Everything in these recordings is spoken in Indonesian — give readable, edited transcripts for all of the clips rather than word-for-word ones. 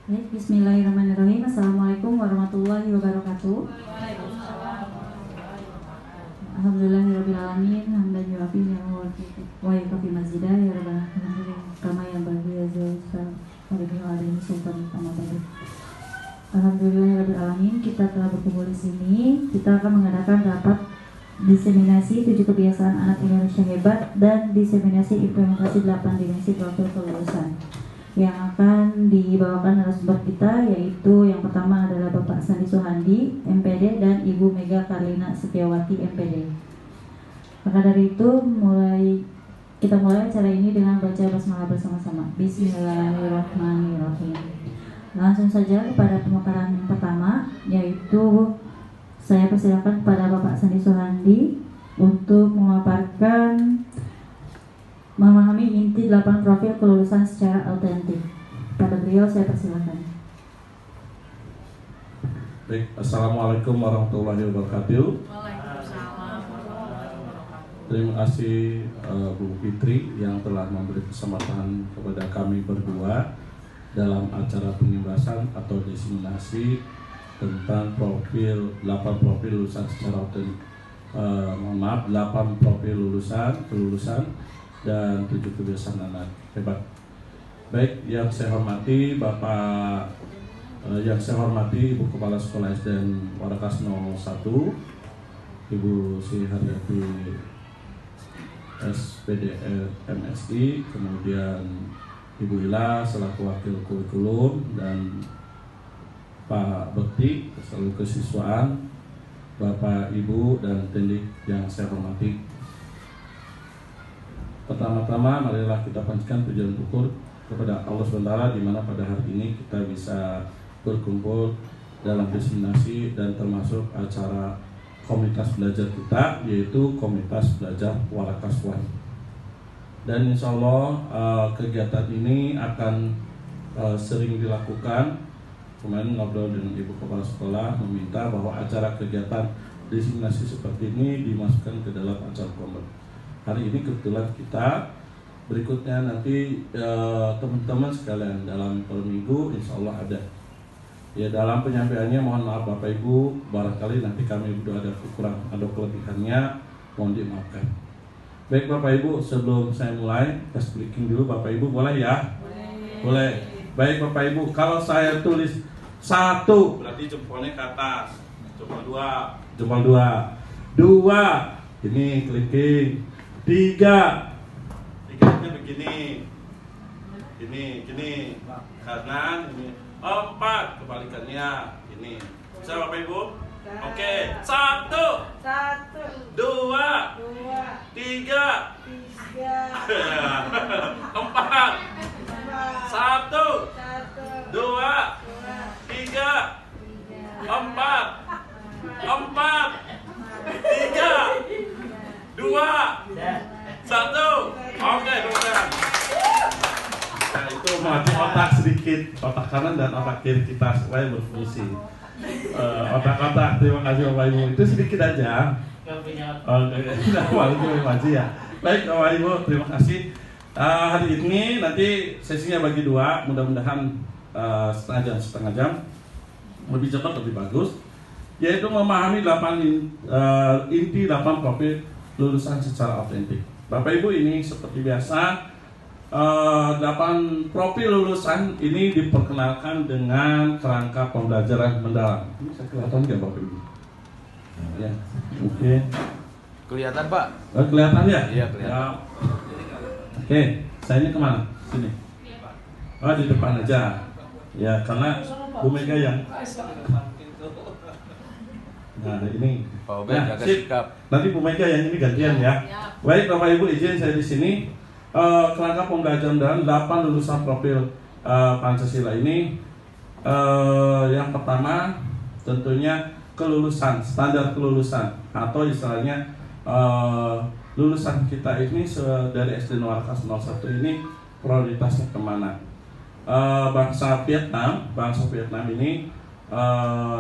Baik, bismillahirrahmanirrahim. Assalamualaikum warahmatullahi wabarakatuh. Alhamdulillahirrahmanirrahim. Hamdan yu'afi wa yukafi mazidah. Ya Rabbana kama yang bagi azza wa jalla sultan tamadani. Alhamdulillahirrahmanirrahim. Kita telah berkumpul di sini. Kita akan mengadakan rapat diseminasi 7 kebiasaan anak Indonesia hebat dan diseminasi implementasi 8 dimensi profil kelulusan yang akan dibawakan narasumber kita, yaitu yang pertama adalah Bapak Sandi Suhandi, MPD, dan Ibu Mega Karlina Setiawati, MPD. Maka dari itu kita mulai acara ini dengan baca basmalah bersama-sama. Bismillahirrahmanirrahim. Langsung saja kepada pemaparan yang pertama, yaitu saya persilakan kepada Bapak Sandi Suhandi untuk memaparkan memahami inti 8 profil kelulusan secara autentik. Pada beliau saya persilakan. Baik, Assalamualaikum warahmatullahi wabarakatuh. Waalaikumsalam. Terima kasih Bu Fitri yang telah memberi kesempatan kepada kami berdua dalam acara penjelasan atau diseminasi tentang 8 profil lulusan secara autentik. 8 profil kelulusan dan 7 kebiasaan anak hebat. Baik, yang saya hormati Ibu Kepala Sekolah SDN Warakas 01, Ibu Sri Haryati SPD MSI, kemudian Ibu Ila selaku Wakil Kurikulum, dan Pak Bekti selaku Kesiswaan, Bapak Ibu dan Tendik yang saya hormati. Pertama-tama marilah kita panjatkan pujian syukur kepada Allah SWT, di mana pada hari ini kita bisa berkumpul dalam diseminasi dan termasuk acara komunitas belajar kita, yaitu komunitas belajar Warakas One. Dan insya Allah kegiatan ini akan sering dilakukan. Kemarin ngobrol dengan Ibu Kepala Sekolah meminta bahwa acara kegiatan diseminasi seperti ini dimasukkan ke dalam acara komunitas. Hari ini kebetulan kita, berikutnya nanti teman-teman sekalian dalam per minggu insya Allah ada. Ya, dalam penyampaiannya mohon maaf Bapak Ibu, barangkali nanti kami sudah ada kekurangan atau kelebihannya, mohon dimaafkan. Baik Bapak Ibu, sebelum saya mulai tes breaking dulu Bapak Ibu, boleh ya? Boleh. Baik Bapak Ibu, kalau saya tulis 1 berarti jempolnya ke atas, jempol 2, 2 ini clicking. 3 nya begini, gini kanan, ini 4 kebalikannya ini. Bisa Bapak Ibu? Oke, 1, 2, 3, 4, 1, 2, 3, 4, 2, 1. Oke, bukan. Nah, itu melatih otak sedikit, otak kanan dan otak kiri kita supaya berfungsi. Otak-otak, terima kasih Bapak Ibu. Itu sedikit aja. Tidak maju ya. Baik Bapak Ibu, terima kasih. Hari ini nanti sesinya bagi 2, mudah-mudahan setengah jam, lebih cepat lebih bagus. Yaitu memahami inti 8 profil lulusan secara autentik. Bapak Ibu, ini seperti biasa 8 profil lulusan ini diperkenalkan dengan kerangka pembelajaran mendalam. Ini bisa kelihatan nggak Bapak Ibu? Ya, oke. Kelihatan Pak? Kelihatan ya? Iya kelihatan. Ya. Oke, saya ini kemana? Sini. Oh, di depan aja. Ya, karena Bu Mega yang. Nah, ini. Pak Obed jaga sikap. Nanti Bu Mega yang ini gantian ya. Baik Bapak Ibu, izin saya di sini kerangka pembelajaran dan 8 lulusan profil Pancasila ini. Yang pertama tentunya kelulusan, standar kelulusan atau istilahnya lulusan kita ini dari SD Warakas 01 ini prioritasnya kemana? Bangsa Vietnam ini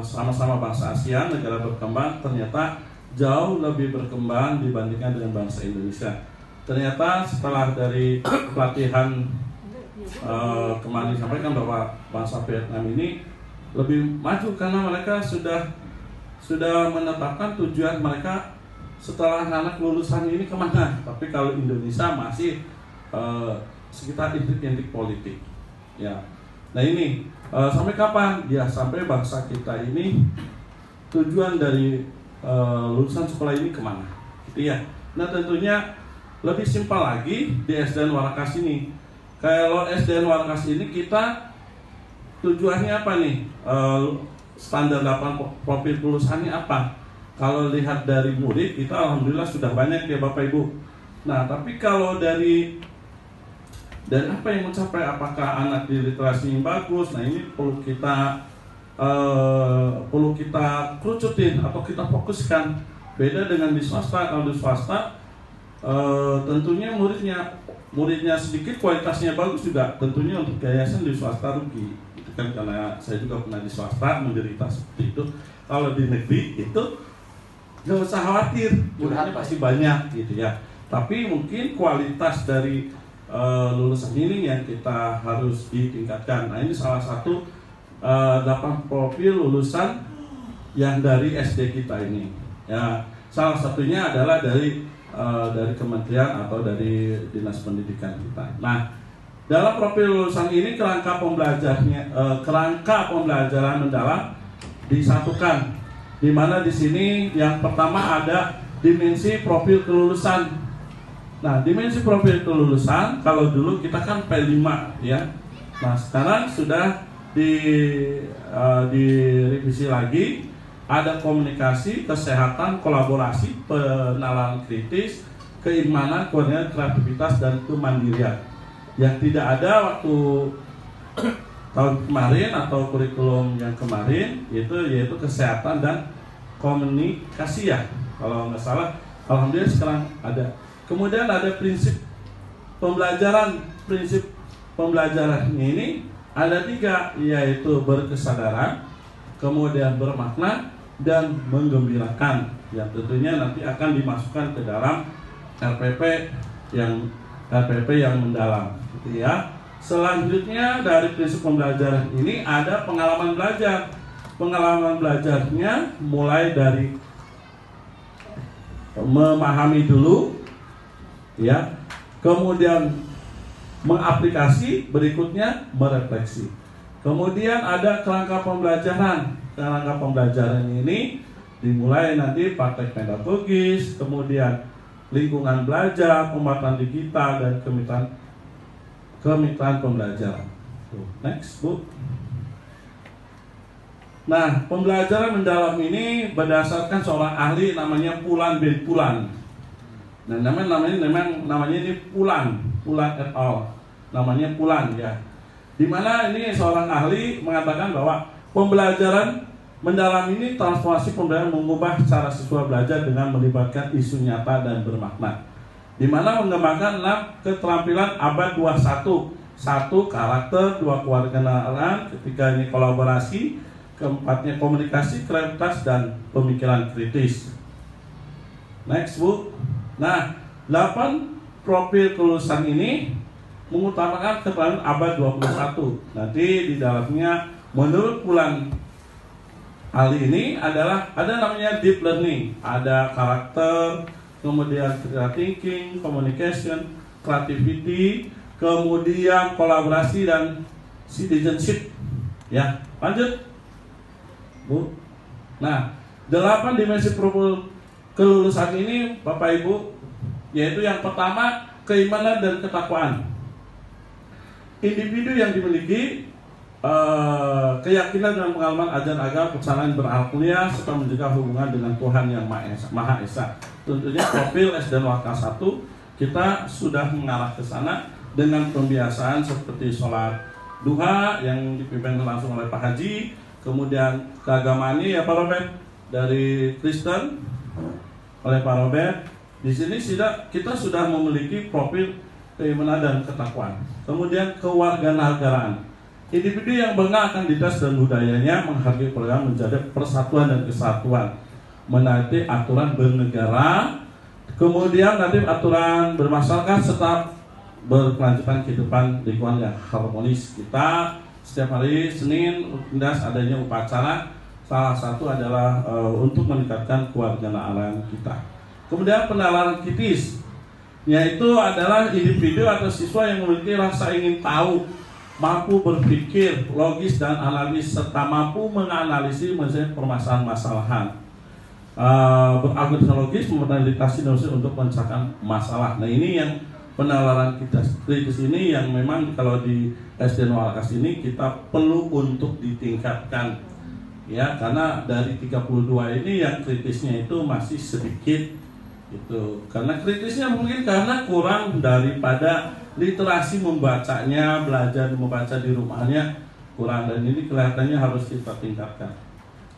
sama-sama bangsa ASEAN, negara berkembang, ternyata jauh lebih berkembang dibandingkan dengan bangsa Indonesia. Ternyata setelah dari pelatihan kemarin sampaikan bahwa bangsa Vietnam ini lebih maju karena mereka sudah menetapkan tujuan mereka setelah anak lulusan ini kemana. Tapi kalau Indonesia masih sekitar intik-intik politik. Ya, nah ini sampai kapan? Ya sampai bangsa kita ini tujuan dari lulusan sekolah ini kemana? Gitu ya. Nah tentunya lebih simpel lagi di SDN Warakas ini. Kalau SDN Warakas ini kita tujuannya apa nih? Standar 8 profil kelulusannya apa? Kalau lihat dari murid kita alhamdulillah sudah banyak ya Bapak Ibu. Nah tapi kalau dari apa yang mencapai, apakah anak di literasi yang bagus? Nah ini perlu kita kerucutin atau kita fokuskan. Beda dengan di swasta. Kalau di swasta tentunya muridnya sedikit, kualitasnya bagus juga. Tentunya untuk yayasan di swasta rugi. Itu kan karena saya juga pernah di swasta menderita seperti itu. Kalau di negeri itu nggak usah khawatir, muridnya pasti banyak gitu ya. Tapi mungkin kualitas dari lulusan ini yang kita harus ditingkatkan. Nah ini salah satu 8 profil lulusan yang dari SD kita ini. Ya, salah satunya adalah dari kementerian atau dari dinas pendidikan kita. Nah, dalam profil lulusan ini kerangka pembelajaran mendalam disatukan. Di mana di sini yang pertama ada dimensi profil kelulusan. Nah, dimensi profil kelulusan kalau dulu kita kan P5 ya. Nah, sekarang sudah direvisi lagi, ada komunikasi, kesehatan, kolaborasi, penalaran kritis, keimanan, koordinasi, kreativitas dan kemandirian. Yang tidak ada waktu tahun kemarin atau kurikulum yang kemarin yaitu kesehatan dan komunikasi ya, kalau nggak salah. Alhamdulillah sekarang ada. Kemudian ada prinsip pembelajaran. Prinsip pembelajaran ini ada 3, yaitu berkesadaran, kemudian bermakna dan menggembirakan, yang tentunya nanti akan dimasukkan ke dalam RPP yang mendalam gitu ya. Selanjutnya dari prinsip pembelajaran ini ada pengalaman belajar. Pengalaman belajarnya mulai dari memahami dulu ya, kemudian mengaplikasi, berikutnya merefleksi. Kemudian ada kerangka pembelajaran. Kerangka pembelajaran ini dimulai nanti praktek pedagogis, kemudian lingkungan belajar, pemanfaatan digital dan kemitraan pembelajaran. Next, Bu. Nah, pembelajaran mendalam ini berdasarkan seorang ahli namanya Pulan bin Pulan. Nah, namanya ini Pulan et al. Namanya Pulan ya. Dimana ini seorang ahli mengatakan bahwa pembelajaran mendalam ini transformasi pembelajaran mengubah cara siswa belajar dengan melibatkan isu nyata dan bermakna. Dimana mengembangkan 6 keterampilan abad 21. 1 karakter, 2 kewarganegaraan, ketiga ini kolaborasi, keempatnya komunikasi, kreativitas dan pemikiran kritis. Next, Bu. Nah, 8 profil kelulusan ini mengutamakan keterampilan abad 21. Nanti di dalamnya menurut Pulan ahli ini adalah ada namanya deep learning, ada karakter, kemudian critical thinking, communication, creativity, kemudian kolaborasi dan citizenship. Ya, lanjut, Bu. Nah, 8 dimensi profil kelulusan ini Bapak Ibu, yaitu yang pertama keimanan dan ketakwaan. Individu yang dimiliki keyakinan dan pengalaman ajaran agama, kesamaan berakhlak serta menjaga hubungan dengan Tuhan yang Maha Esa. Tentunya profil SDN Warakas 1 kita sudah mengarah ke sana dengan pembiasaan seperti sholat duha yang dipimpin langsung oleh Pak Haji, kemudian keagamaannya ya Pak Robert dari Kristen oleh Pak Robert. Di sini kita sudah memiliki profil keimanan dan ketakwaan. Kemudian kewarganegaraan. Individu yang bangga akan identitas dan budayanya, menghargai program menjadi persatuan dan kesatuan, menaati aturan bernegara, kemudian nanti aturan bermasyarakat serta berkelanjutan kehidupan lingkungan yang harmonis. Kita setiap hari Senin rutinitas adanya upacara, salah satu adalah untuk meningkatkan kewarganegaraan kita. Kemudian penalaran kritis, yaitu adalah individu atau siswa yang memiliki rasa ingin tahu, mampu berpikir logis dan analis, serta mampu menganalisis permasalahan-masalahan, berargumentasi logis, memfasilitasi dosen untuk memecahkan masalah. Nah, ini yang penalaran kritis ini yang memang kalau di SD Warakas ini kita perlu untuk ditingkatkan, ya, karena dari 32 ini yang kritisnya itu masih sedikit itu. Karena kritisnya mungkin karena kurang daripada literasi membacanya, belajar membaca di rumahnya kurang, dan ini kelihatannya harus kita tingkatkan.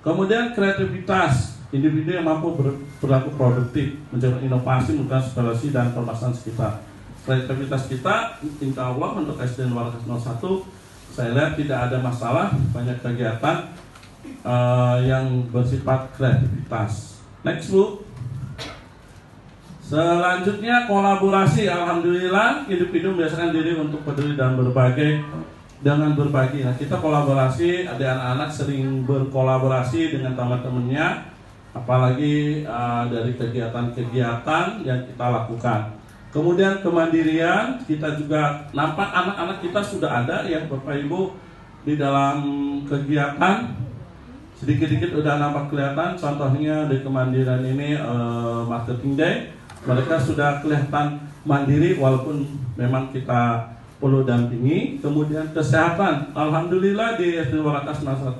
Kemudian kreativitas, individu yang mampu berlaku produktif, mencari inovasi, mentransformasi dan permasalahan sekitar. Kreativitas kita, insya Allah untuk SDN Warakas 01, saya lihat tidak ada masalah, banyak kegiatan yang bersifat kreativitas. Next, Bu. Selanjutnya kolaborasi. Alhamdulillah individu membiasakan diri untuk peduli dan dengan berbagi. Nah, kita kolaborasi, ada anak-anak sering berkolaborasi dengan teman-temannya, apalagi dari kegiatan-kegiatan yang kita lakukan. Kemudian kemandirian, kita juga nampak anak-anak kita sudah ada yang Bapak Ibu di dalam kegiatan sedikit-sedikit udah nampak kelihatan. Contohnya di kemandirian ini marketing day, mereka sudah kelihatan mandiri walaupun memang kita perlu dampingi. Kemudian kesehatan, alhamdulillah di SD Warakas 01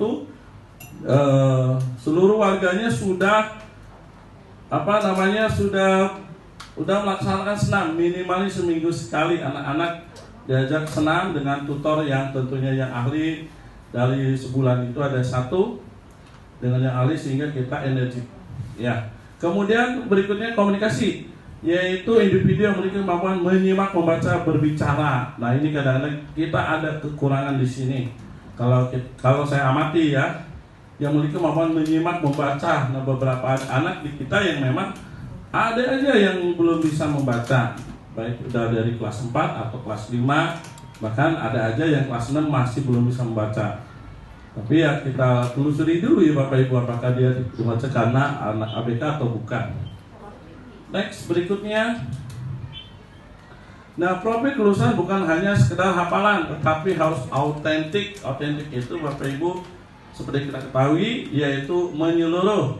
seluruh warganya sudah sudah melaksanakan senam minimal seminggu sekali. Anak-anak diajak senam dengan tutor yang tentunya yang ahli. Dari sebulan itu ada satu dengan yang ahli sehingga kita energi, ya. Kemudian berikutnya komunikasi, yaitu individu yang memiliki kemampuan menyimak, membaca, berbicara. Nah, ini kadang-kadang kita ada kekurangan di sini. Kalau saya amati, ya, yang memiliki kemampuan menyimak, membaca. Nah, beberapa anak di kita yang memang ada aja yang belum bisa membaca, baik udah dari kelas 4 atau kelas 5, bahkan ada aja yang kelas 6 masih belum bisa membaca. Tapi ya kita telusuri dulu ya Bapak Ibu, apakah dia membaca karena anak ABK atau bukan. Next, berikutnya. Nah, profil kelulusan bukan hanya sekedar hafalan, tetapi harus autentik. Autentik itu Bapak Ibu seperti kita ketahui yaitu menyeluruh.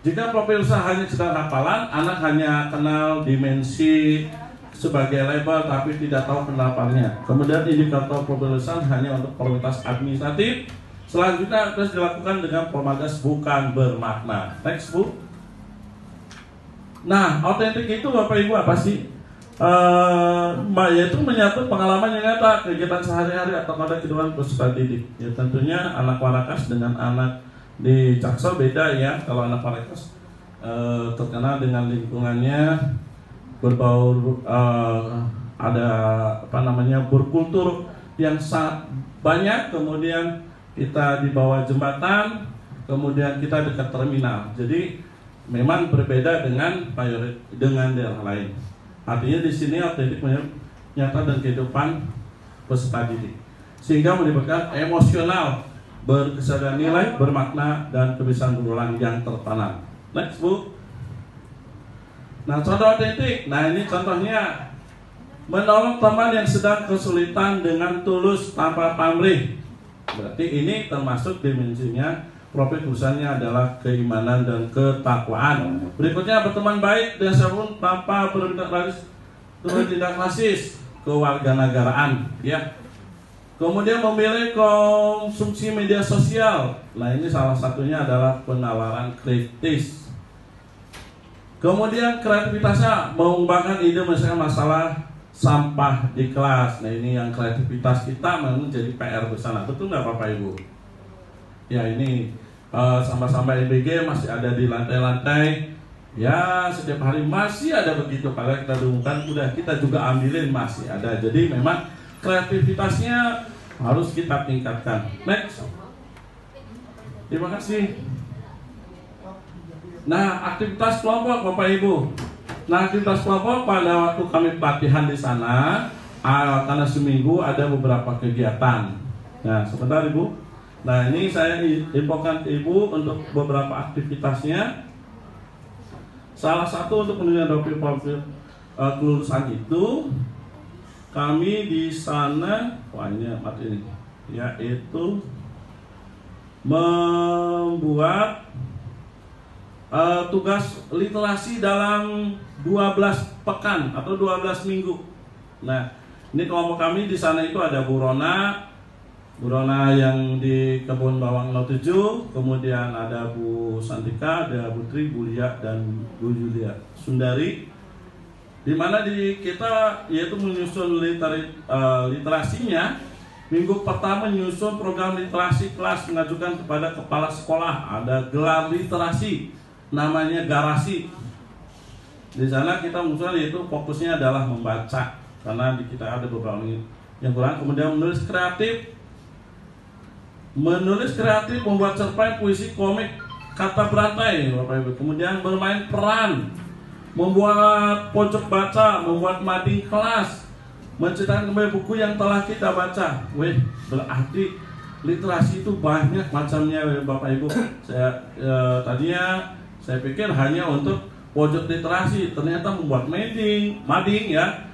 Jika profil usaha hanya sekedar hafalan, anak hanya kenal dimensi sebagai label tapi tidak tahu penerapannya. Kemudian indikator profil usaha hanya untuk formalitas administratif. Selanjutnya terus dilakukan dengan formaltas bukan bermakna. Next, Bu. Nah, autentik itu Bapak Ibu apa sih? Yaitu menyatu pengalaman yang nyata, kegiatan sehari-hari atau pada kehidupan peserta didik. Ya, tentunya anak Warakas dengan anak di Jaksel beda ya. Kalau anak Warakas terkenal dengan lingkungannya, berbau ada berkultur yang sangat banyak. Kemudian kita di bawah jembatan, kemudian kita dekat terminal. Jadi memang berbeda dengan daerah lain. Artinya di sini autentik nyata dan kehidupan peserta didik, sehingga melibatkan emosional, berkesadaran nilai, bermakna, dan kebiasaan berulang yang tertanam. Next, Bu. Nah, contoh autentik. Nah, ini contohnya menolong teman yang sedang kesulitan dengan tulus tanpa pamrih. Berarti ini termasuk dimensinya profil perusahaannya adalah keimanan dan ketakwaan. Berikutnya berteman baik dan siapapun tanpa bertindak rasis, kewarganegaraan, ya. Kemudian memilih konsumsi media sosial. Nah, ini salah satunya adalah penalaran kritis. Kemudian kreativitasnya mengembangkan ide menyelesaikan masalah sampah di kelas. Nah, ini yang kreativitas kita memang jadi PR besar. Betul nggak Bapak Ibu? Ya, ini sampah-sampah EBG masih ada di lantai-lantai. Ya, setiap hari masih ada begitu. Padahal kita dengungkan, udah kita juga ambilin masih ada. Jadi memang kreativitasnya harus kita tingkatkan. Next. Terima kasih. Nah, aktivitas kelompok Bapak Ibu. Nah, aktivitas kelompok pada waktu kami pelatihan di sana, karena seminggu ada beberapa kegiatan. Nah, sebentar Ibu. Nah, ini saya infokan ke Ibu untuk beberapa aktivitasnya. Salah satu untuk penunjukan profil kelulusan itu, kami di sana, wah ini mati ini, yaitu membuat tugas literasi dalam 12 pekan atau 12 minggu. Nah, ini kelompok kami di sana itu ada Bu Rona yang di Kebun Bawang 07, kemudian ada Bu Santika, ada Bu Tri, Bu Lia, dan Bu Julia Sundari. Di mana kita yaitu menyusun literasinya. Minggu pertama menyusun program literasi kelas, mengajukan kepada kepala sekolah, ada gelar literasi namanya garasi. Di sana kita mengusulkan yaitu fokusnya adalah membaca, karena di kita ada beberapa yang kurang. Kemudian menulis kreatif, membuat cerpen, puisi, komik, kata berantai, Bapak Ibu. Kemudian bermain peran, membuat pojok baca, membuat mading kelas, menceritakan kembali buku yang telah kita baca. Berarti literasi itu banyak macamnya, Bapak Ibu. Tadinya saya pikir hanya untuk pojok literasi, ternyata membuat mading ya,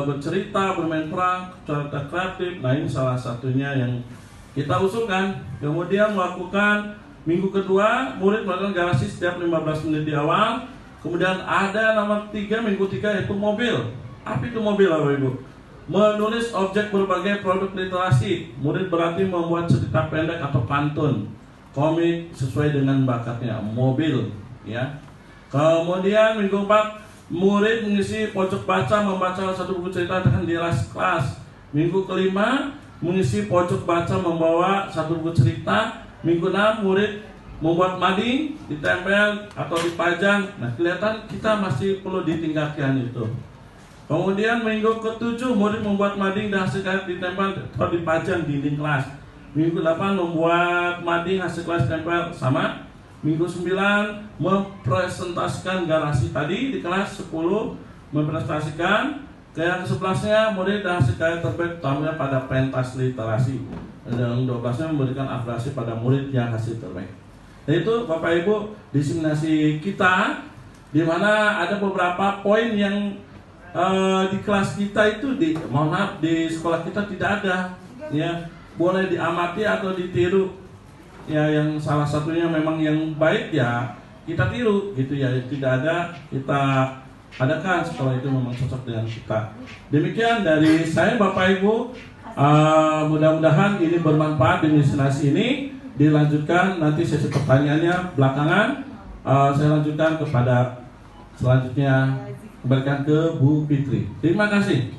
bercerita, bermain peran, cerita kreatif. Nah, ini salah satunya yang kita usulkan. Kemudian melakukan minggu kedua, murid melakukan garasi setiap 15 menit di awal. Kemudian ada nomor 3, minggu 3, yaitu mobil. Apa itu mobil, Bapak Ibu? Menulis objek berbagai produk literasi. Murid berarti membuat cerita pendek atau pantun, komik sesuai dengan bakatnya, mobil ya. Kemudian minggu 4, murid mengisi pojok baca, membaca satu buku cerita dengan di kelas. Minggu kelima, mengisi pojok baca, membawa satu buku cerita. Minggu 6, murid membuat mading, ditempel atau dipajang. Nah, kelihatan kita masih perlu ditingkatkan itu. Kemudian minggu ke-7, murid membuat mading dan hasil karya ditempel atau dipajang di dinding kelas. Minggu 8, membuat mading, hasil kelas ditempel sama. Minggu 9, mempresentasikan garasi tadi di kelas. 10, mempresentasikan. Yang ke-11-nya, murid dan hasil karya terbaik tampilnya pada pentas literasi. Dan 12-nya memberikan apresiasi pada murid yang hasil terbaik. Nah, itu Bapak Ibu diseminasi kita, di mana ada beberapa poin yang di kelas kita itu di sekolah kita tidak ada ya, boleh diamati atau ditiru ya. Yang salah satunya memang yang baik ya kita tiru gitu ya, tidak ada kita adakan sekolah itu memang cocok dengan kita. Demikian dari saya Bapak Ibu, mudah-mudahan ini bermanfaat. Demonstrasi ini dilanjutkan nanti sesi pertanyaannya belakangan. Saya lanjutkan kepada selanjutnya, kembalikan ke Bu Fitri. Terima kasih.